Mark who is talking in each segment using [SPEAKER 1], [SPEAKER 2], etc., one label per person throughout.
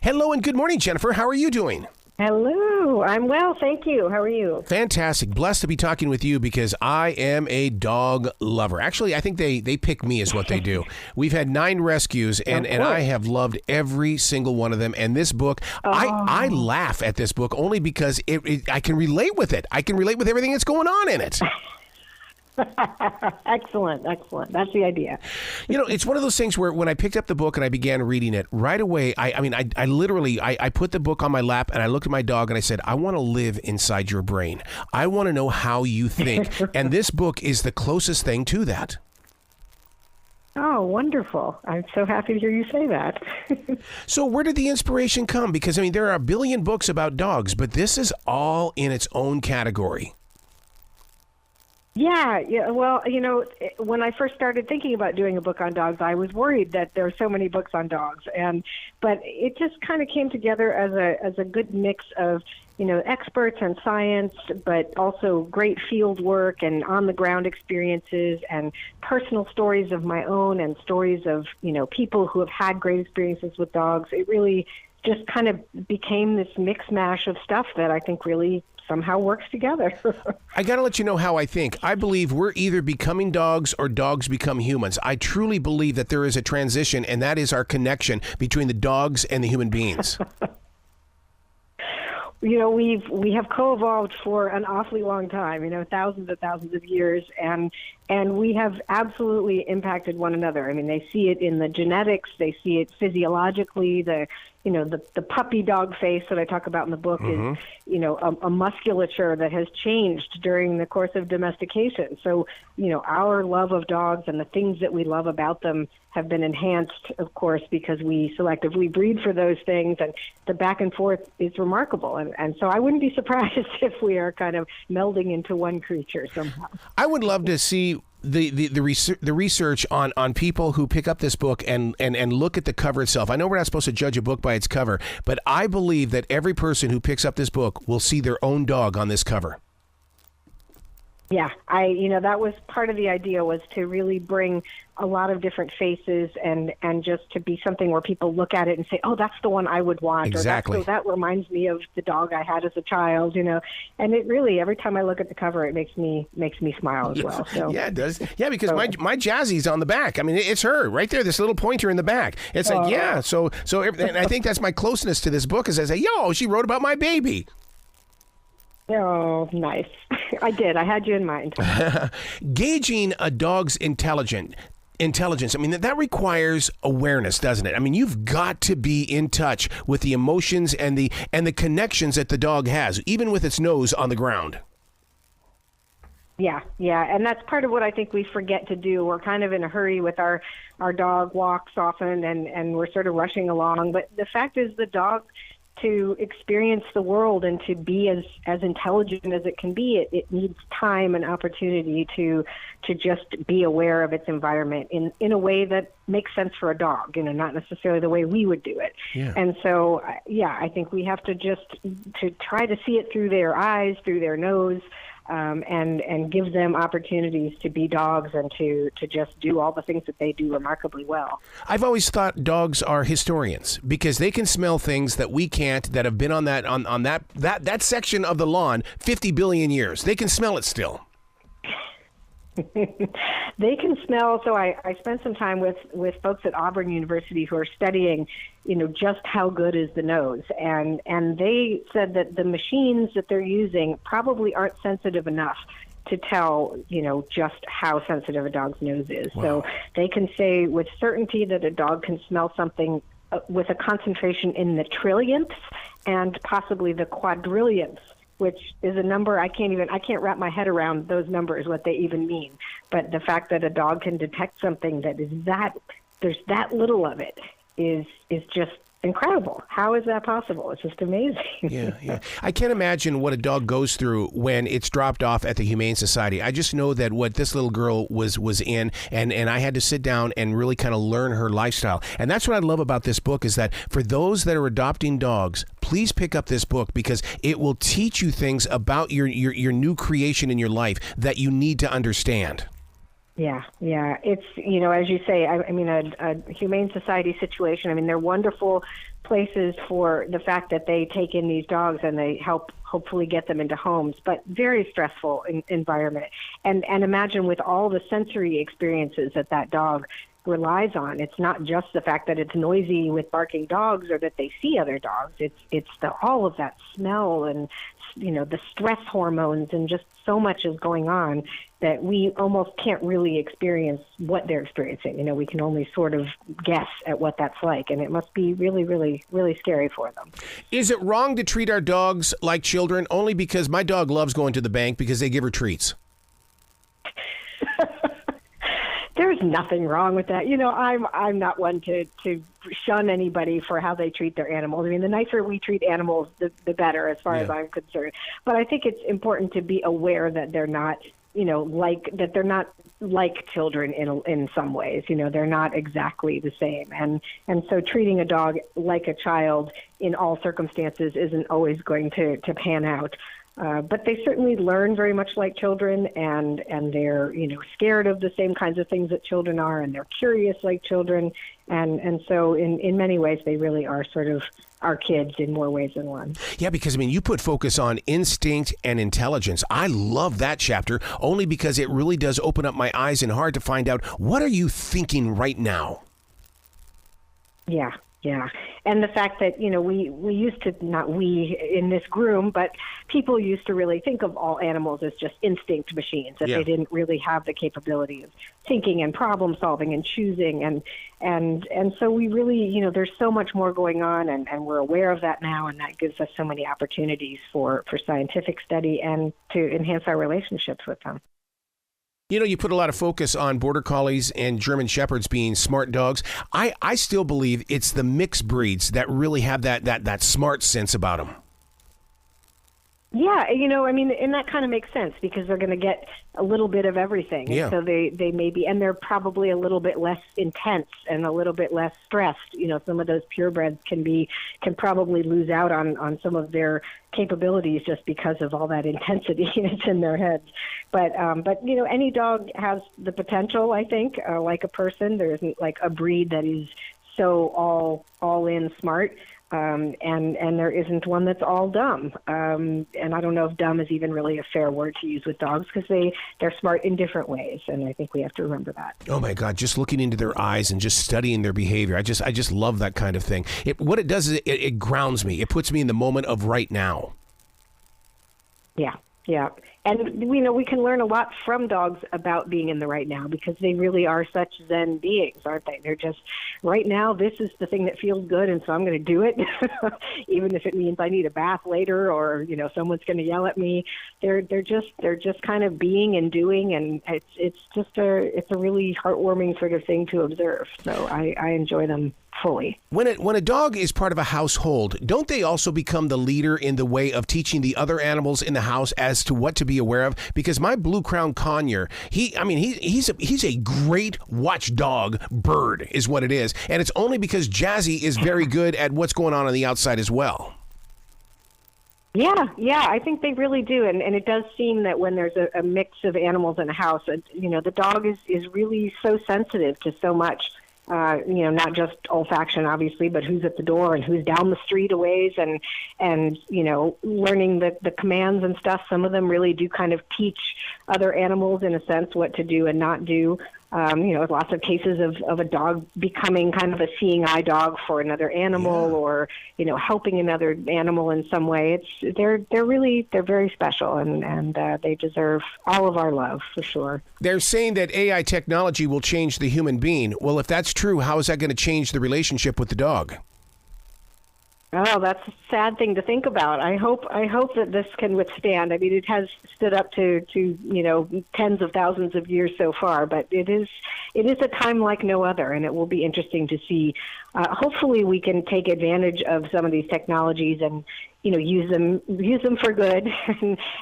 [SPEAKER 1] Hello and good morning, Jennifer. How are you doing?
[SPEAKER 2] Hello. I'm well, thank you. How are you?
[SPEAKER 1] Fantastic. Blessed to be talking with you because I am a dog lover. Actually, I think they pick me is what they do. We've had 9 rescues, and I have loved every single one of them. And this book, I laugh at this book only because I can relate with it. I can relate with everything that's going on in it.
[SPEAKER 2] Excellent. That's the idea.
[SPEAKER 1] You know, it's one of those things where when I picked up the book and I began reading it, right away, I literally put the book on my lap and I looked at my dog and I said, I want to live inside your brain. I want to know how you think. And this book is the closest thing to that.
[SPEAKER 2] Oh, wonderful. I'm so happy to hear you say that.
[SPEAKER 1] So where did the inspiration come? Because, I mean, there are a billion books about dogs, but this is all in its own category.
[SPEAKER 2] Yeah. Well, you know, when I first started thinking about doing a book on dogs, I was worried that there are so many books on dogs, but it just kind of came together as a good mix of, you know, experts and science, but also great field work and on the ground experiences and personal stories of my own and stories of, you know, people who have had great experiences with dogs. It really just kind of became this mix mash of stuff that I think really somehow works together.
[SPEAKER 1] I got to let you know how I think. I believe we're either becoming dogs or dogs become humans. I truly believe that there is a transition, and that is our connection between the dogs and the human beings.
[SPEAKER 2] You know, we have co-evolved for an awfully long time, you know, thousands and thousands of years, and we have absolutely impacted one another. I mean, they see it in the genetics, they see it physiologically. The puppy dog face that I talk about in the book is, you know, a musculature that has changed during the course of domestication. So, you know, our love of dogs and the things that we love about them have been enhanced, of course, because we selectively breed for those things, and the back and forth is remarkable. And so I wouldn't be surprised if we are kind of melding into one creature somehow.
[SPEAKER 1] I would love to see the research on people who pick up this book and look at the cover itself. I know we're not supposed to judge a book by its cover, but I believe that every person who picks up this book will see their own dog on this cover.
[SPEAKER 2] Yeah, that was part of the idea, was to really bring a lot of different faces and just to be something where people look at it and say, oh, that's the one I would want.
[SPEAKER 1] Exactly.
[SPEAKER 2] Or that reminds me of the dog I had as a child, you know. And it really, every time I look at the cover, it makes me smile as well. So.
[SPEAKER 1] Yeah, it does. Yeah, because my Jazzy's on the back. I mean, it's her right there, this little pointer in the back. It's like, yeah. So and I think that's my closeness to this book is I say, yo, she wrote about my baby.
[SPEAKER 2] Oh, nice. I did. I had you in mind.
[SPEAKER 1] Gauging a dog's intelligence, I mean, that requires awareness, doesn't it? I mean, you've got to be in touch with the emotions and the connections that the dog has, even with its nose on the ground.
[SPEAKER 2] Yeah, and that's part of what I think we forget to do. We're kind of in a hurry with our dog walks often, and we're sort of rushing along. But the fact is, the dog, to experience the world and to be as intelligent as it can be, it needs time and opportunity to just be aware of its environment in a way that makes sense for a dog, you know, not necessarily the way we would do it.
[SPEAKER 1] Yeah.
[SPEAKER 2] And so, I think we have to to try to see it through their eyes, through their nose, and give them opportunities to be dogs and to just do all the things that they do remarkably well.
[SPEAKER 1] I've always thought dogs are historians because they can smell things that we can't, that have been on that section of the lawn 50 billion years. They can smell it still.
[SPEAKER 2] They can smell. So I spent some time with folks at Auburn University who are studying, you know, just how good is the nose. And they said that the machines that they're using probably aren't sensitive enough to tell, you know, just how sensitive a dog's nose is.
[SPEAKER 1] Wow.
[SPEAKER 2] So they can say with certainty that a dog can smell something with a concentration in the trillionths and possibly the quadrillionths, which is a number I can't wrap my head around those numbers, what they even mean. But the fact that a dog can detect something that is there's that little of it is just incredible. How is that possible? It's just amazing.
[SPEAKER 1] Yeah. I can't imagine what a dog goes through when it's dropped off at the Humane Society. I just know that what this little girl was in, and I had to sit down and really kind of learn her lifestyle. And that's what I love about this book, is that for those that are adopting dogs, please pick up this book because it will teach you things about your new creation in your life that you need to understand.
[SPEAKER 2] Yeah, yeah. It's, as you say, I mean, a humane society situation, I mean, they're wonderful places for the fact that they take in these dogs and they help hopefully get them into homes, but very stressful environment. And imagine with all the sensory experiences that dog relies on. It's not just the fact that it's noisy with barking dogs or that they see other dogs. It's all of that smell and the stress hormones, and just so much is going on that we almost can't really experience what they're experiencing. We can only sort of guess at what that's like, and it must be really, really, really scary for them.
[SPEAKER 1] Is it wrong to treat our dogs like children? Only because my dog loves going to the bank because they give her treats.
[SPEAKER 2] There's nothing wrong with that. I'm not one to shun anybody for how they treat their animals. I mean, the nicer we treat animals, the better, as far as I'm concerned. But I think it's important to be aware that they're not, they're not like children in some ways. They're not exactly the same. And so treating a dog like a child in all circumstances isn't always going to pan out. But they certainly learn very much like children, and they're scared of the same kinds of things that children are, and they're curious like children, and so in many ways they really are sort of our kids in more ways than one.
[SPEAKER 1] Yeah, because you put focus on instinct and intelligence. I love that chapter only because it really does open up my eyes and heart to find out, what are you thinking right now?
[SPEAKER 2] Yeah. Yeah. And the fact that, we used to, not we in this groom, but people used to really think of all animals as just instinct machines, that they didn't really have the capability of thinking and problem solving and choosing. And so we really, there's so much more going on, and we're aware of that now, and that gives us so many opportunities for scientific study and to enhance our relationships with them.
[SPEAKER 1] You put a lot of focus on Border Collies and German Shepherds being smart dogs. I still believe it's the mixed breeds that really have that smart sense about them.
[SPEAKER 2] Yeah, and that kind of makes sense because they're going to get a little bit of everything.
[SPEAKER 1] Yeah.
[SPEAKER 2] And so they may be, and they're probably a little bit less intense and a little bit less stressed. Some of those purebreds can probably lose out on some of their capabilities just because of all that intensity that's in their heads. But any dog has the potential, I think, like a person. There isn't like a breed that is so all in smart. And there isn't one that's all dumb. And I don't know if dumb is even really a fair word to use with dogs because they're smart in different ways. And I think we have to remember that.
[SPEAKER 1] Oh my God, just looking into their eyes and just studying their behavior. I just love that kind of thing. What it does is it grounds me. It puts me in the moment of right now.
[SPEAKER 2] Yeah. Yeah. And we can learn a lot from dogs about being in the right now because they really are such Zen beings, aren't they? They're just, right now, this is the thing that feels good, and so I'm going to do it, even if it means I need a bath later or, someone's going to yell at me. They're just kind of being and doing, and it's a really heartwarming sort of thing to observe. So I enjoy them fully.
[SPEAKER 1] When a dog is part of a household, don't they also become the leader in the way of teaching the other animals in the house as to what to be aware of? Because my blue crown conure, he's a great watchdog bird is what it is. And it's only because Jazzy is very good at what's going on the outside as well.
[SPEAKER 2] Yeah, I think they really do. And it does seem that when there's a mix of animals in a house, the dog is really so sensitive to so much. Not just olfaction, obviously, but who's at the door and who's down the street a ways, and learning the commands and stuff. Some of them really do kind of teach other animals, in a sense, what to do and not do. Lots of cases of a dog becoming kind of a seeing eye dog for another animal, or helping another animal in some way. They're very special, and they deserve all of our love for sure.
[SPEAKER 1] They're saying that AI technology will change the human being. Well, if that's true, how is that going to change the relationship with the dog?
[SPEAKER 2] Oh, that's a sad thing to think about. I hope that this can withstand. I mean, it has stood up to tens of thousands of years so far, but it is a time like no other, and it will be interesting to see. Hopefully, we can take advantage of some of these technologies and use them for good,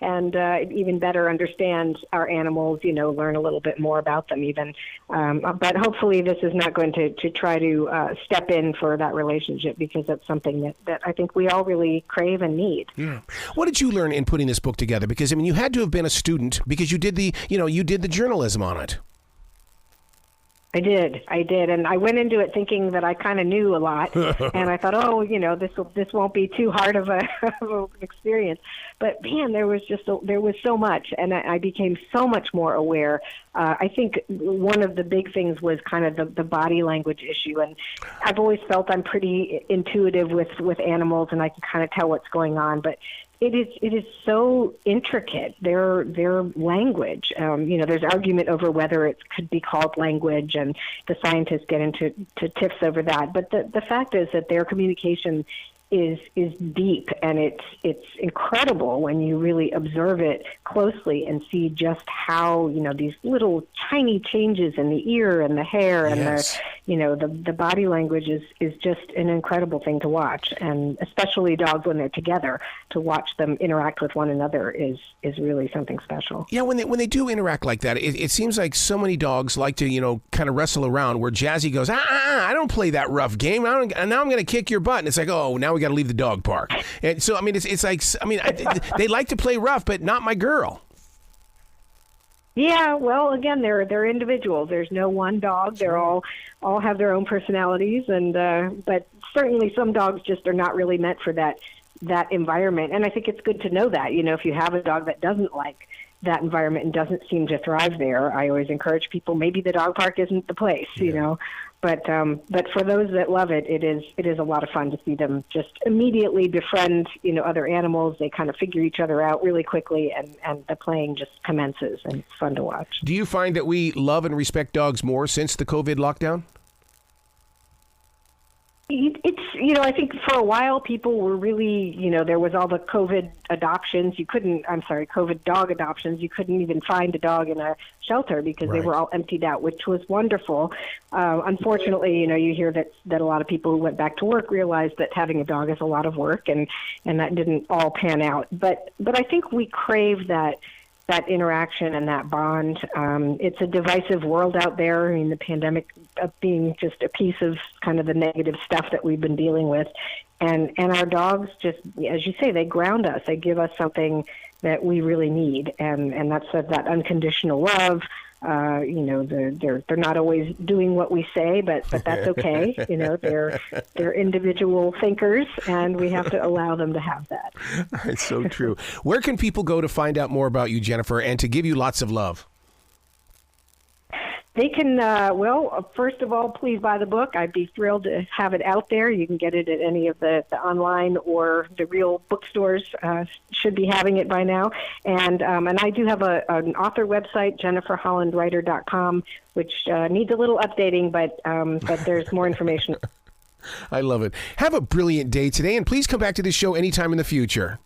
[SPEAKER 2] and even better understand our animals. Learn a little bit more about them even. But hopefully, this is not going to try to step in for that relationship, because that's something that I think we all really crave and need.
[SPEAKER 1] Yeah. What did you learn in putting this book together? Because you had to have been a student, because you did the journalism on it.
[SPEAKER 2] I did, and I went into it thinking that I kind of knew a lot, and I thought, oh, this won't be too hard of an experience. But man, there was so much, and I became so much more aware. I think one of the big things was kind of the body language issue, and I've always felt I'm pretty intuitive with animals, and I can kind of tell what's going on, but it is so intricate, their language. There's argument over whether it could be called language, and the scientists get into tiffs over that. But the fact is that their communication is deep, and it's incredible when you really observe it closely and see just how these little tiny changes in the ear and the hair and the body language is just an incredible thing to watch, and especially dogs when they're together, to watch them interact with one another is really something special.
[SPEAKER 1] Yeah, when they do interact like that, it seems like so many dogs like to kind of wrestle around, where Jazzy goes, I don't play that rough game. Now I'm going to kick your butt, and it's like, oh, now we got to leave the dog park. And so it's like, they like to play rough, but not my girl.
[SPEAKER 2] Yeah, well, again, they're individuals. There's no one dog. They're all have their own personalities, and but certainly some dogs just are not really meant for that environment. And I think it's good to know that. If you have a dog that doesn't like that environment and doesn't seem to thrive there, I always encourage people, maybe the dog park isn't the place. But for those that love it, it is a lot of fun to see them just immediately befriend other animals. They kind of figure each other out really quickly, and the playing just commences, and it's fun to watch.
[SPEAKER 1] Do you find that we love and respect dogs more since the COVID lockdown?
[SPEAKER 2] It's I think for a while people were really there was all the COVID adoptions. COVID dog adoptions. You couldn't even find a dog in a shelter because they were all emptied out, which was wonderful. Unfortunately, you hear that a lot of people who went back to work realized that having a dog is a lot of work, and that didn't all pan out. But I think we crave that interaction and that bond. It's a divisive world out there. I mean, the pandemic being just a piece of kind of the negative stuff that we've been dealing with. And our dogs just, as you say, they ground us. They give us something that we really need. And that's that unconditional love. They're not always doing what we say, but that's okay. They're individual thinkers, and we have to allow them to have that.
[SPEAKER 1] It's so true. Where can people go to find out more about you, Jennifer, and to give you lots of love?
[SPEAKER 2] They can, first of all, please buy the book. I'd be thrilled to have it out there. You can get it at any of the online or the real bookstores. Should be having it by now. And I do have an author website, jenniferhollandwriter.com, which needs a little updating, but there's more information.
[SPEAKER 1] I love it. Have a brilliant day today, and please come back to this show anytime in the future.